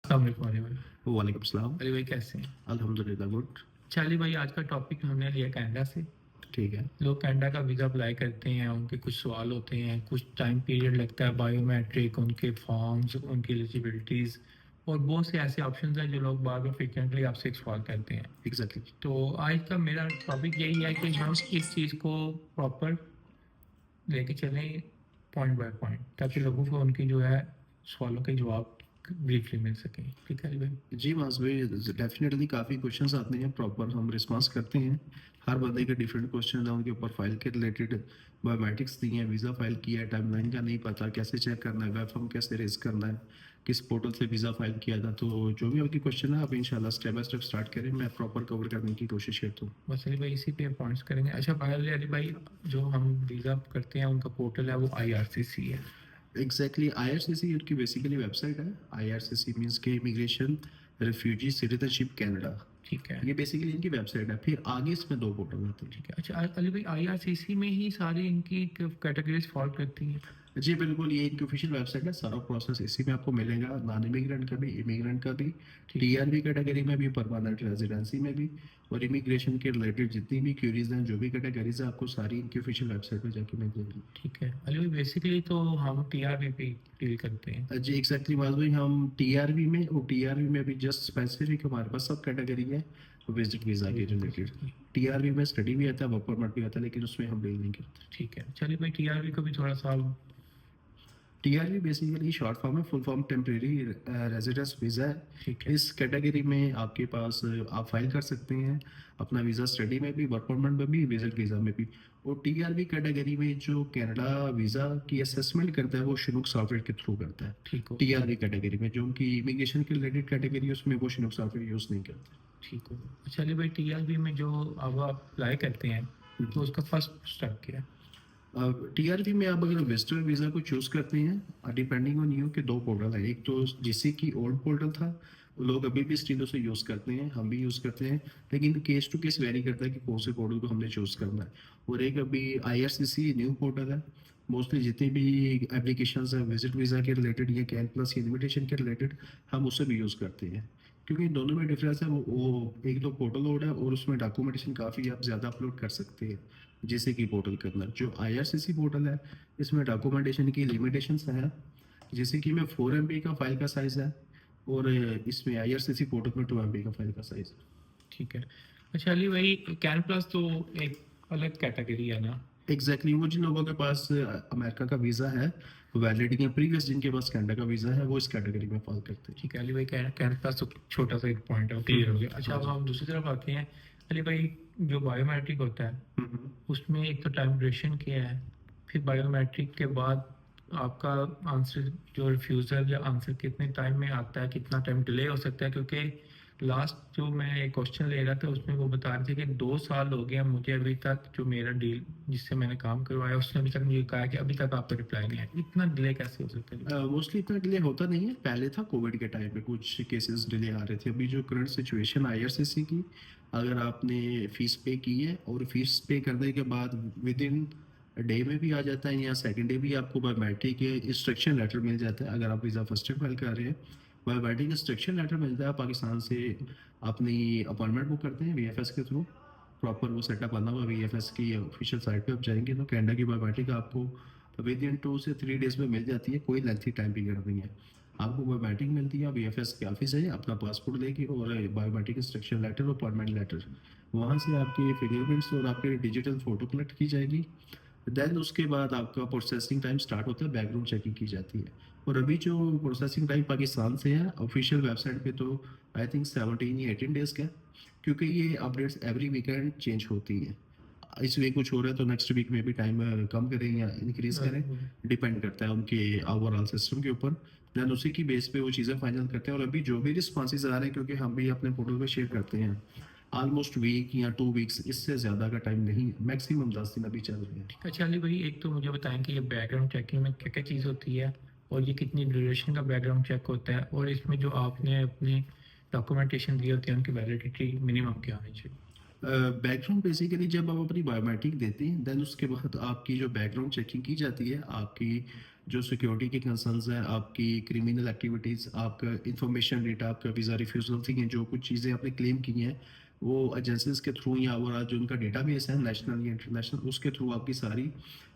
अस्सलाम वालेकुम अली भाई। वालेकुम सलाम। अली भाई कैसे हैं? अल्हम्दुलिल्लाह गुड। अच्छा अली भाई, आज का टॉपिक हमने लिया कनाडा से। ठीक है। लोग कनाडा का वीज़ा अप्लाई करते हैं, उनके कुछ सवाल होते हैं, कुछ टाइम पीरियड लगता है, बायोमेट्रिक, उनके फॉर्म्स, उनकी एलिजिबिलिटीज़ और बहुत से ऐसे ऑप्शंस हैं जो लोग बार बार फ्रिक्वेंटली आपसे एक सवाल करते हैं। एग्जैक्टली। तो आज का मेरा टॉपिक यही है कि हम इस चीज़ को प्रॉपर लेके चलें, पॉइंट बाय पॉइंट, ताकि लोगों को उनकी जो है सवालों के जवाब ब्रीफली मिल सकें। ठीक है अली भाई? जी मास भाई, डेफिनेटली काफ़ी क्वेश्चंस आते हैं, प्रॉपर हम रिस्पांस करते हैं। हर बंदे के डिफरेंट क्वेश्चन हैं, उनके ऊपर फाइल के रिलेटेड बायोमेट्रिक्स दी हैं, वीज़ा फाइल किया है, टाइमलाइन का नहीं पता, कैसे चेक करना है, वेब फॉर्म कैसे रेज करना है, किस पोर्टल से वीज़ा फाइल किया था। तो जो भी आपकी क्वेश्चन है, आप इंशाल्लाह स्टेप बाय स्टेप स्टार्ट करें, मैं प्रॉपर कवर करने की कोशिश करता हूँ। बस अली भाई इसी पे पॉइंट्स करेंगे। अच्छा पहले अली भाई, जो हम वीज़ा करते हैं उनका पोर्टल है वो IRCC है। एग्जैक्टली, आईआरसीसी की बेसिकली वेबसाइट है। आईआरसीसी मींस के इमिग्रेशन रिफ्यूजी सिटीजनशिप कनाडा। ठीक है। ये बेसिकली इनकी वेबसाइट है। फिर आगे इसमें दो पोर्टल आते हैं। ठीक है। अच्छा अली भाई, IRCC में ही सारी इनकी कैटेगरीज फॉलो करती हैं? जी बिल्कुल, ये इनकी ऑफिशियल वेबसाइट है। सारा प्रोसेस इसी में आपको मिलेगा, नॉन इमिग्रेंट का भी, इमिग्रेंट का भी, ठीक है। टीआरबी कैटेगरी में भी, परमानेंट रेजिडेंसी में भी, और इमिग्रेशन के रिलेटेड जितनी भी क्यूरीज हैं, जो भी कैटेगरीज है, आपको सारी इनकी ऑफिशियल वेबसाइट पे जाके मिल जाएगी। ठीक है अली भाई, बेसिकली तो हम TRB पे डील करते हैं। जी एग्जैक्टली माज भाई, हम टीआरबी में, और टीआरबी में भी जस्ट स्पेसिफिक हमारे पास सब कैटेगरी है विजिट वीज़ा के रिलेटेड। टीआरबी में स्टडी भी आता है, वर्क परमिट भी आता है, लेकिन उसमें हम डील नहीं करते। ठीक है। चलिए भाई, TRB को भी थोड़ा सा। टीआरवी बेसिकली शॉर्ट फॉर्म है, full form temporary residence visa ठीक है। है। इस कैटेगरी में आपके पास आप फाइल कर सकते हैं अपना वीज़ा, स्टडी में भी, वर्क परमिट में भी, विजिट वीज़ा में भी। और टीआरवी कैटेगरी में जो कनाडा वीज़ा की असेसमेंट करता है, वो शिनुक सॉफ्टवेयर के थ्रू करता है। ठीक हो। टीआरवी कैटेगरी में जो उनकी इमिग्रेशन के रिलेटेड कैटेगरी है, उसमें वो शिनुक सॉफ्टवेयर यूज़ नहीं करते। ठीक हो। अच्छा अली भाई, TRB में जो अब आप अप्लाई करते हैं तो उसका फर्स्ट स्टेप क्या है? टीआरवी में आप अगर विजिटर वीज़ा को चूज़ करते हैं, डिपेंडिंग ऑन यू, के दो पोर्टल है। एक तो जिससे की ओल्ड पोर्टल था, लोग अभी भी स्टिल उसे यूज़ करते हैं, हम भी यूज़ करते हैं, लेकिन केस टू केस वेरी करता है कि कौन से पोर्टल को हमने चूज़ करना है। और एक अभी आईआरसीसी न्यू पोर्टल है। मोस्टली जितनी भी एप्लीकेशन है विजिट वीज़ा के रिलेटेड या कैन प्लस इन्विटेशन के रिलेटेड, हम उसे भी यूज़ करते हैं। क्योंकि दोनों में डिफरेंस है, वो एक तो पोर्टल लोड है, और उसमें डॉक्यूमेंटेशन काफ़ी आप ज़्यादा अपलोड कर सकते हैं, जैसे कि पोर्टल के अंदर। जो आईआरसीसी पोर्टल है, इसमें डॉक्यूमेंटेशन की लिमिटेशंस हैं, जैसे कि में 4 MB का फाइल का साइज़ है, और इसमें आईआरसीसी पोर्टल में 2 MB का फाइल का साइज़ है। ठीक है। अच्छा अली भाई, कैन प्लस तो एक अलग कैटेगरी है ना? एग्जैक्टली, वो जिन लोगों के पास अमेरिका का वीज़ा है वैलिड, या प्रीवियस जिनके पास कनाडा का वीज़ा है, वो इस कैटेगरी में फॉल करते हैं। ठीक है अली भाई, कैन प्लस तो छोटा सा एक पॉइंट है, वो क्लियर हो गया। अच्छा हाँ अब जी। हम दूसरी तरफ आते हैं। अली भाई, जो बायोमेट्रिक होता है हम्म। उसमें एक तो टाइम ड्यूरेशन क्या है, फिर बायोमेट्रिक के बाद आपका आंसर, जो रिफ्यूज़ल या आंसर कितने टाइम में आता है, कितना टाइम डिले हो सकता है? क्योंकि लास्ट जो मैं एक क्वेश्चन ले रहा था उसमें वो बता रहे थे कि 2 साल हो गया मुझे अभी तक, जो मेरा डील जिससे मैंने काम करवाया उसने अभी तक मुझे कहा कि अभी तक आपका रिप्लाई नहीं आया। इतना डिले कैसे हो सकता है? मोस्टली इतना डिले होता नहीं है। पहले था कोविड के टाइम पे कुछ केसेस डिले आ रहे थे। अभी जो करंट सिचुएशन आईआरसीसी की, अगर आपने फीस पे की है और फीस पे करने के बाद विद इन डे में भी आ जाता है, या सेकंड डे भी आपको बायोमेट्रिक के इंस्ट्रक्शन लेटर मिल जाता है। अगर आप वीज़ा फर्स्ट टाइम फाइल कर रहे हैं, बायोमेट्रिक इंस्ट्रक्शन लेटर मिलता है। पाकिस्तान से अपनी अपॉइंटमेंट बुक करते हैं वीएफएस के थ्रू, प्रॉपर वो सेटअप बना हुआ वीएफएस की ऑफिशियल साइट पे आप जाएंगे तो कनाडा की बायोमेट्रिक आपको विद इन 2 से 3 डेज में मिल जाती है। कोई लेंथी टाइम पीरियड नहीं है। आपको बायोमेट्रिक मिलती है, आप वीएफएस के ऑफिस जाइए, अपना पासपोर्ट लेके, और बायोमेट्रिक इंस्ट्रक्शन लेटर और अपॉइंटमेंट लेटर, वहाँ से आपके फिंगरप्रिंट्स और आपके डिजिटल फोटो कलेक्ट की जाएगी। देन उसके बाद आपका प्रोसेसिंग टाइम स्टार्ट होता है, बैकग्राउंड चेकिंग की जाती है। और अभी जो प्रोसेसिंग टाइम पाकिस्तान से है ऑफिशियल वेबसाइट पे, तो आई थिंक 17 या 18 डेज का है, क्योंकि ये अपडेट्स एवरी वीकेंड चेंज होती हैं। इस वीक कुछ हो रहा है तो नेक्स्ट वीक में भी टाइम कम करें या इंक्रीज करें, डिपेंड करता है उनके ओवरऑल सिस्टम के ऊपर। देन उसी की बेस पे वो चीज़ें फाइनल करते हैं। और अभी जो भी रिस्पॉन्सेज आ रहे हैं, क्योंकि हम भी अपने पोर्टल पे शेयर करते हैं, ऑलमोस्ट वीक या 2 वीक्स, इससे ज़्यादा का टाइम नहीं, मैक्सिमम 10 दिन अभी चल रहे हैं। अच्छा अली भाई, एक तो मुझे बताएं कि ये बैकग्राउंड चेकिंग में क्या क्या चीज़ होती है, और ये कितनी ड्यूरेशन का बैकग्राउंड चेक होता है, और इसमें जो आपने अपने डॉक्यूमेंटेशन दिए होते हैं उनकी वैलिडिटी मिनिमम क्या होनी चाहिए? बैकग्राउंड बेसिकली जब आप अपनी बायोमेट्रिक देते हैं देन उसके बाद आपकी जो बैकग्राउंड चेकिंग की जाती है, आपकी जो सिक्योरिटी के कंसर्न्स हैं, आपकी क्रिमिनल एक्टिविटीज़, आपका इंफॉर्मेशन डेटा, आपका वीज़ा रिफ्यूज़ल थी, जो कुछ चीज़ें आपने क्लेम की हैं वो एजेंसीज के थ्रू या और जो उनका डेटाबेस है नेशनल या इंटरनेशनल, उसके थ्रू आपकी सारी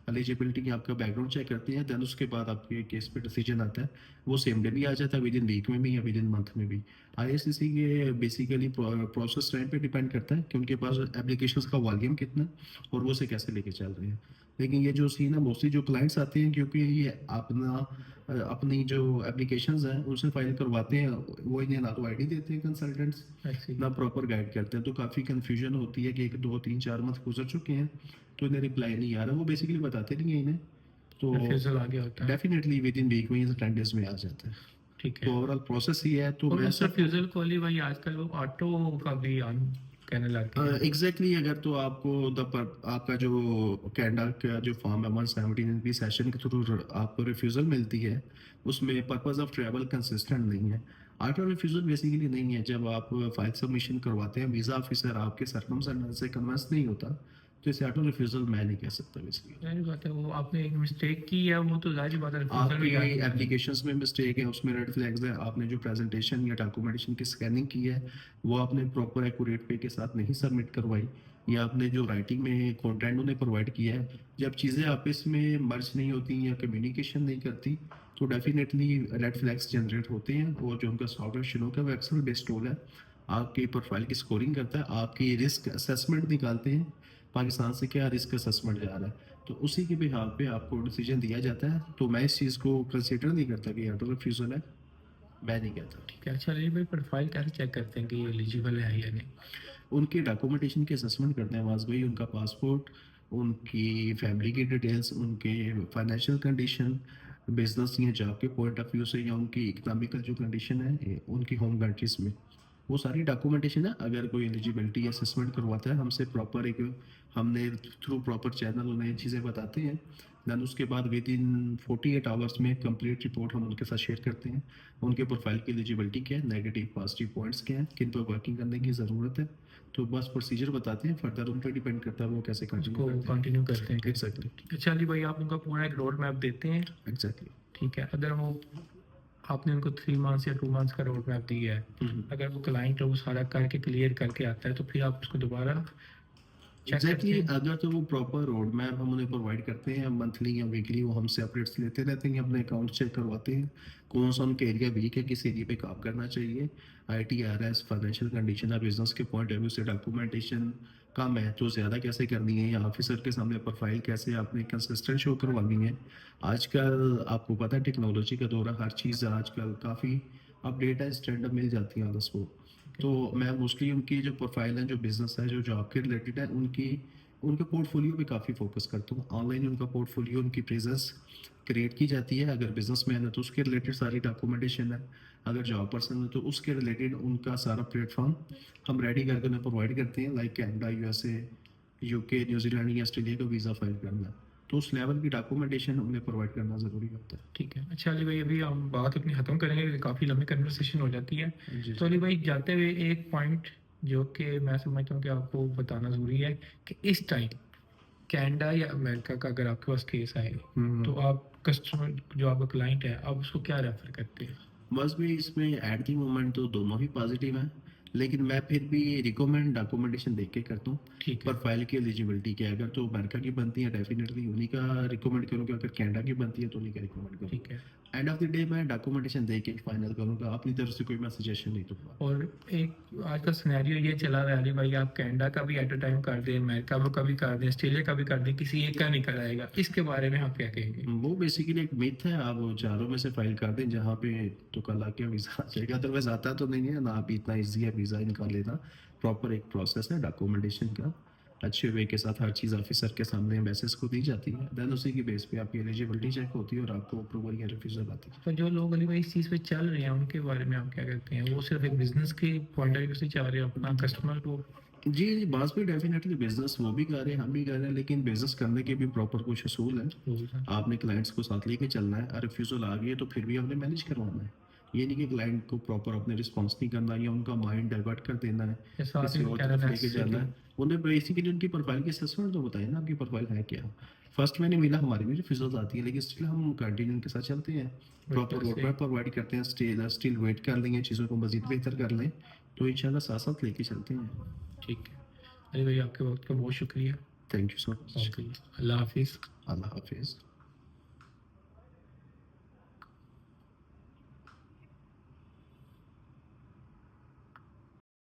एलिजिबिलिटी की आपका बैकग्राउंड चेक करते हैं। देन उसके बाद आपके केस पे डिसीजन आता है, वो सेम डे भी आ जाता है, विद इन वीक में भी या विद इन मंथ में भी। आईआरसीसी के बेसिकली प्रोसेस टाइम पे डिपेंड करता है कि उनके पास एप्लीकेशंस का वॉल्यूम कितना है और वो उसे कैसे लेके चल रहे हैं। लेकिन ये जो सीन है मोस्टली जो क्लाइंट्स आते हैं, क्योंकि ये अपनी जो एप्लीकेशंस हैं उनसे फाइल करवाते हैं, वो इन्हें ना तो आईडी देते हैं कंसल्टेंट्स, ऐसे ना प्रॉपर गाइड करते हैं, तो काफ़ी कन्फ्यूजन होती है कि 1 2 3 4 मंथ गुजर चुके हैं तो इन्हें रिप्लाई नहीं आ रहा, वो बेसिकली बताते नहीं है इन्हें। तो रिफ्यूज़ल आ गया होता है। डेफिनेटली विद इन वीक में या 10 डेज में आ जाता है। ठीक है। तो ओवरऑल प्रोसेस ही है, तो और मैं उस सबको रिफ्यूज़ल को अली भाई आजकल वो ऑटो का भी कहने लग गए हैं। एग्जैक्टली अगर तो आपको आपका जो कैनेडा का जो फॉर्म है 117 की सेशन के थ्रू आपको रिफ्यूज़ल मिलती है, उसमें पर्पस ऑफ ट्रैवल कंसिस्टेंट नहीं है। ऑटो रिफ्यूज़ल बेसिकली नहीं है, जब आप फाइल सबमिशन करवाते हैं वीज़ा ऑफिसर आपके सर्कमस्टेंसेस से कन्विंस नहीं होता, तो इसे ऑटो रिफ्यूज़ल मैं नहीं कह सकता बेसिकली। ज़ाहिर बात है, वो आपने एक मिस्टेक की है, वो तो ज़ाहिर बात है रिफ्यूज़ल आपकी में जानी है। एप्लीकेशंस में मिस्टेक है, उसमें रेड फ्लैग्स है, आपने जो प्रेजेंटेशन या डॉक्यूमेंटेशन की स्कैनिंग की है वो आपने प्रॉपर एक्यूरेट वे के साथ नहीं सबमिट करवाई, या आपने जो राइटिंग में कंटेंट उन्हें प्रोवाइड किया है, जब चीज़ें आपस में मर्ज नहीं होती या कम्युनिकेशन नहीं करती, तो डेफिनेटली रेड फ्लैग्स जनरेट होते हैं। और जो उनका सॉफ्टवेयर शिनो का वो एक्सेल बेस्ड टूल है, आपकी प्रोफाइल की स्कोरिंग करता है, आपकी रिस्क असेसमेंट निकालते हैं, पाकिस्तान से क्या रिस्क असेसमेंट जा रहा है, तो उसी के बिहाफ पे आपको डिसीजन दिया जाता है। तो मैं इस चीज़ को कंसिडर नहीं करता कि ऑटो रिफ्यूज़ल है, मैं नहीं कहता। ठीक है। अच्छा अली भाई, प्रोफाइल कैसे चेक करते हैं कि ये एलिजिबल है या नहीं? उनके डॉक्यूमेंटेशन की असेसमेंट करते हैं वास भाई, उनका पासपोर्ट, उनकी फैमिली की डिटेल्स, उनके फाइनेंशियल कंडीशन, बिजनेस या जॉब के पॉइंट ऑफ व्यू से, या उनकी इकोनॉमिकल जो कंडीशन है उनकी होम कंट्रीज में, वो सारी डॉक्यूमेंटेशन है। अगर कोई एलिजिबिलिटी असेसमेंट करवाता है हमसे, प्रॉपर एक हमने थ्रू प्रॉपर चैनल उन्हें ये चीज़ें बताते हैं, देन उसके बाद विद इन 48 आवर्स में कंप्लीट रिपोर्ट हम उनके साथ शेयर करते हैं। उनके प्रोफाइल की एलिजिबिलिटी क्या है, नेगेटिव पॉजिटिव पॉइंट्स क्या हैं, किन पर वर्किंग करने की ज़रूरत है, तो बस प्रोसीजर बताते हैं, फर्दर उन पर डिपेंड करता है वो कैसे कंटिन्यू उसको करते हैं। कंटिन्यू करते हैं कैसे? एग्जैक्टली। ठीक है। अच्छा अली भाई, आप उनका पूरा एक रोड मैप देते हैं। एग्जैक्टली। ठीक है। अगर वो आपने उनको 3 मंथ्स या 2 मंथ्स का रोड मैप दिया है, अगर वो क्लाइंट वो सारा करके क्लियर करके आता है, तो फिर आप उसको दोबारा चेक करते एग्जैक्टली हैं। अगर तो वो प्रॉपर रोड मैप हम उन्हें प्रोवाइड करते हैं मंथली या वीकली, वो हमसे अपडेट्स लेते रहते हैं, अपने अकाउंट चेक करवाते हैं कौन सा उनका एरिया वीक है, किस एरिया पे काम करना चाहिए, ITRS, फाइनेंशियल कंडीशन और बिजनेस के पॉइंट ऑफ व्यू से डॉक्यूमेंटेशन का महत्व ज़्यादा कैसे करनी है, या ऑफिसर के सामने प्रोफाइल कैसे आपने कंसिस्टेंट शो करवानी है। आजकल आपको पता है टेक्नोलॉजी का दौर है, हर चीज़ आजकल काफ़ी अपडेट है, स्टैंडअप मिल जाती है ऑन द स्पॉट। तो मैं मोस्टली उनकी जो प्रोफाइल है, जो बिजनेस है, जो जॉब के रिलेटेड है, उनकी उनके पोर्टफोलियो पे काफ़ी फोकस करता हूँ। ऑनलाइन उनका पोर्टफोलियो, उनकी प्रेजेंस क्रिएट की जाती है। अगर बिजनेसमैन है तो उसके रिलेटेड सारी डॉक्यूमेंटेशन है, अगर जॉब पर्सन है तो उसके रिलेटेड उनका सारा प्लेटफॉर्म हम रेडी करके उन्हें प्रोवाइड करते हैं, like Canada, USA, UK, New Zealand या ऑस्ट्रेलिया का वीज़ा फाइल करना, तो उस लेवल की डॉक्यूमेंटेशन उन्हें प्रोवाइड करना ज़रूरी होता है। ठीक है। अच्छा अली भाई, अभी हम बात अपनी ख़त्म करेंगे, काफ़ी लंबी कन्वर्सेशन हो जाती है। जी तो जी। अली भाई, जाते हुए एक पॉइंट जो कि मैं समझता हूँ कि आपको बताना ज़रूरी है कि इस टाइम कनाडा या अमेरिका का अगर आपके पास केस आए, तो आप कस्टमर जो आपका क्लाइंट है, आप उसको क्या रेफ़र करते हैं? बस भी इसमें एट द मोमेंट तो दोनों ही पॉजिटिव हैं, लेकिन मैं फिर भी रिकमेंड डॉक्यूमेंटेशन देख के करता हूँ। ठीक है। प्रोफाइल की एलिजिबिलिटी क्या है, अगर तो अमेरिका की बनती है डेफिनेटली उन्हीं का रिकमेंड करूँगा, अगर कनाडा की बनती है तो उन्हीं का रिकमेंड ठीक करूँगा। है। एंड ऑफ द डे मैं डॉक्यूमेंटेशन देख के फाइनल करूँगा, अपनी तरफ से कोई मैं सजेशन नहीं दूंगा। और एक आज का सिनेरियो ये चला रहा है अली भाई, आप कनाडा का भी एट अ टाइम कर दें, अमेरिका का भी कर दें, ऑस्ट्रेलिया का भी कर दें, किसी एक का निकल आएगा, इसके बारे में आप क्या कहेंगे? वो बेसिकली एक मिथ है, आप वो चारों में से फाइल कर दें जहाँ पे तो कल आके वीज़ा आ जाएगा, अदरवाइज आता तो नहीं है ना, अभी इतना ईजी है वीज़ा इनका लेना। प्रॉपर एक प्रोसेस है डॉक्यूमेंटेशन का, अच्छे वे के साथ हर चीज़ ऑफिसर के सामने एम्बेसडर्स को दी जाती है, देन उसी की बेस पे आपकी एलिजिबिलिटी चेक होती है और आपको अप्रूवल या रिफ्यूज़ल आती है। तो जो लोग अली भाई इस चीज़ पे चल रहे हैं, उनके बारे में आप क्या कहते हैं? वो सिर्फ एक बिजनेस के पॉइंट ऑफ व्यू से चाह रहे हैं अपना कस्टमर को। जी, जी, बात भी डेफ़िनेटली बिज़नेस वो भी कर रहे हैं, हम भी कर रहे हैं, लेकिन बिज़नेस करने के भी प्रॉपर कुछ असूल हैं। रूल्स हैं। आपने क्लाइंट्स को साथ लेके चलना है, रिफ्यूज़ल आ गई है तो फिर भी आपने मैनेज करवाना है। ये नहीं कि क्लाइंट को प्रॉपर अपने रिस्पॉन्स नहीं करना या उनका माइंड डाइवर्ट कर देना है, ये साथ किसी ही और कहना तरफ लेके जाना नेसेसरी। है। उन्हें बेसिकली उनकी प्रोफाइल की असेसमेंट तो बताइए ना, आपकी प्रोफाइल है क्या। फर्स्ट मैंने मिला, हमारी भी रिफ्यूजल्स आती है, लेकिन स्टिल हम कंटिन्यू उनके साथ चलते हैं, प्रॉपर बिल्कुल रोड सही। मैप प्रोवाइड करते हैं, स्टिल वेट कर लेंगे, चीज़ों को मजीद बेहतर कर लें, तो इंशाल्लाह साथ साथ लेके चलते हैं। ठीक है। अली भाई, आपके वक्त का बहुत शुक्रिया। Thank you so much. Okay, अल्लाह हाफिज़। अल्लाह हाफिज़।